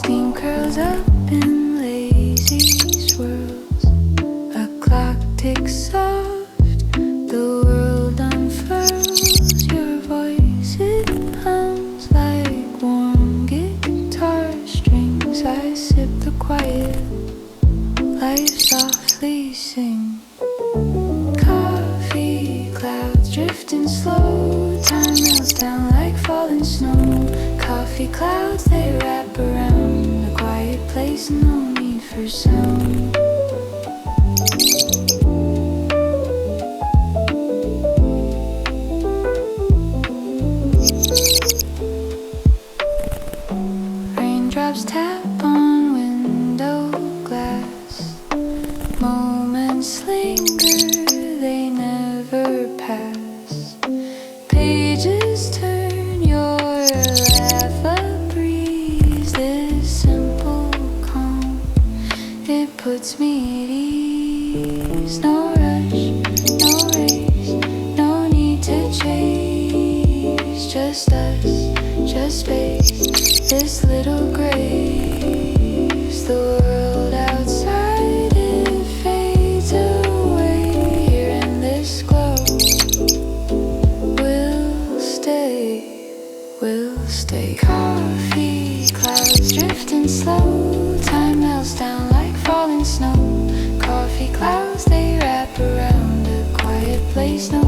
Steam curls up in lazy swirls. A clock ticks soft, the world unfurls. Your voice, it hums like warm guitar strings. I sip the quiet, life softly sing. Coffee clouds drifting slow, time melts down like falling snow. Coffee clouds, they wrap around a quiet place, no need for sound. Raindrops tap on window glass. Moments linger, they never pass. Pages turn, your laugh a breeze. This simple calm, it puts me at ease. No rush, no race, no need to chase. Just us, just space, this little grace. The world outside, it fades away. Here in this glow, we'll stay, we'll stay. Coffee clouds drifting slow, time melts down like falling snow. Coffee clouds, they wrap around a quiet place, no